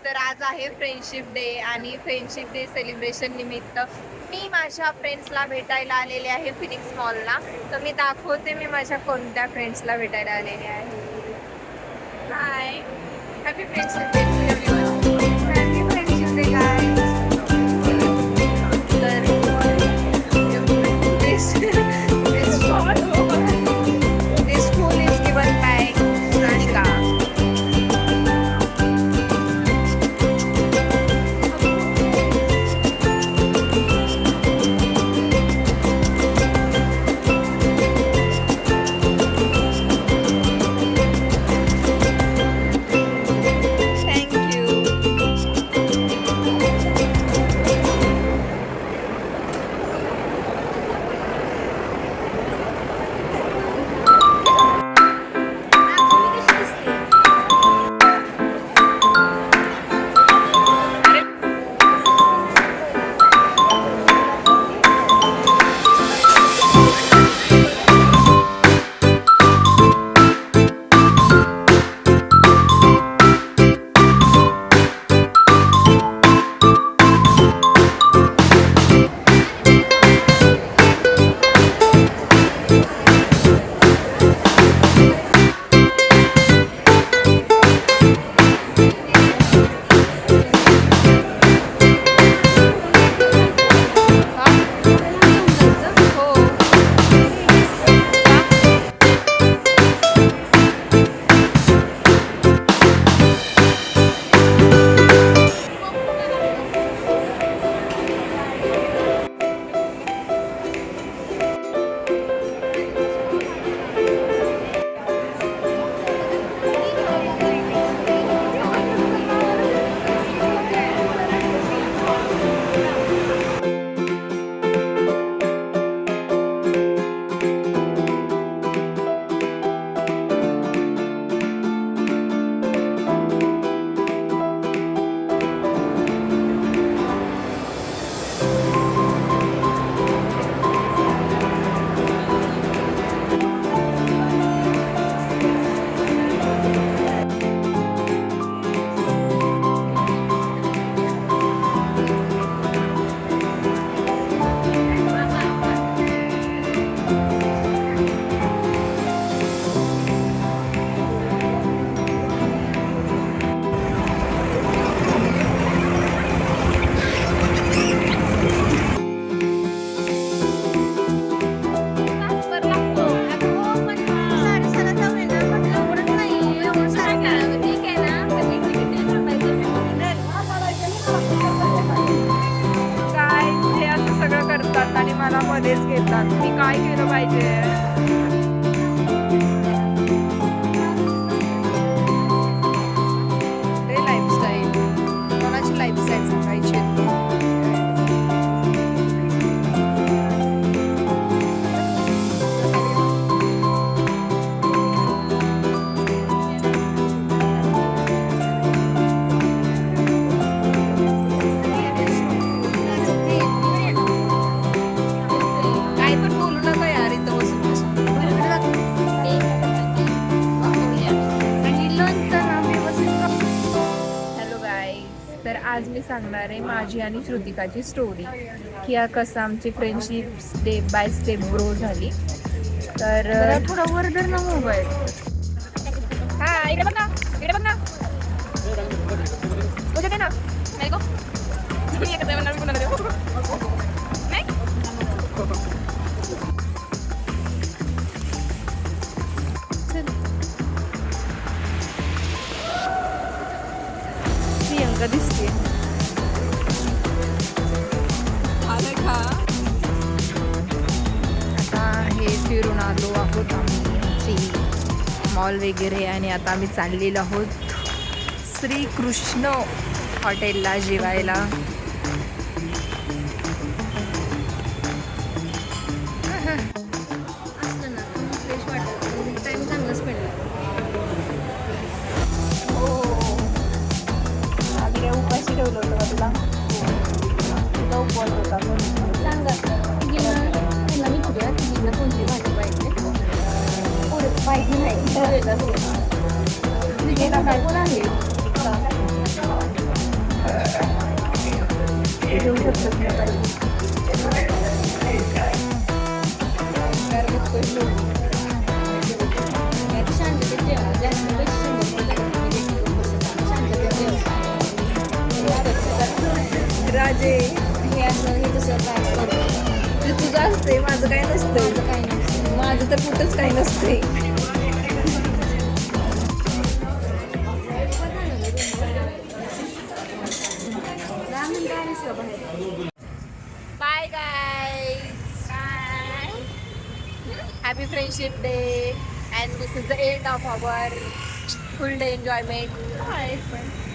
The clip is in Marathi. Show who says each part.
Speaker 1: तर आज आहे फ्रेंडशिप डे आणि फ्रेंडशिप डे सेलिब्रेशन निमित्त मी माझ्या फ्रेंड्सला भेटायला आलेले आहे फिनिक्स मॉलला. तर मी दाखवते मी माझ्या कोणत्या फ्रेंड्सला भेटायला आलेले आहे. Hi, happy friendship day to everyone. Happy friendship day guys. this school is given by Ranika. आणि मला मध्येच घेतात. मी काय केलं पाहिजे? ते लाईफस्टाईल, कोणाची लाईफस्टाईल सांगायची? तर आज मी सांगणार आहे माझी आणि श्रुतिकाची स्टोरी की कसं आमची friendship step by step grow झाली. तर थोडा वर धर ना मोबाईल. हा, इकडे बघ ना, इकडे बघ ना. गंगा दिसते. आता हे फिरून आलो आहोत आम्ही मॉल वगैरे आणि आता आम्ही चाललेलो आहोत श्रीकृष्ण हॉटेलला जेवायला.
Speaker 2: असलं ना फ्रेश वाटत टाइम चांगला स्पेंड
Speaker 1: हो आम्ही काय उपाशी ठेवलं होतं का तुला? तुला उपवास होता
Speaker 2: सांगा तिला विचारूया तिला कोणती भाजी पाहिजे
Speaker 1: माहिती नाही
Speaker 2: कोण आहे
Speaker 1: घेऊ शकतो
Speaker 2: शांततेत जेवा जास्त
Speaker 1: राजे
Speaker 2: हे असं हे कसं काय करतो
Speaker 1: ते तुझं असते माझं काय नसतंय.
Speaker 2: काही नाही
Speaker 1: माझं तर कुठंच काही नसते. Bye guys. Happy Friendship Day and this is the end of our full day enjoyment. Bye.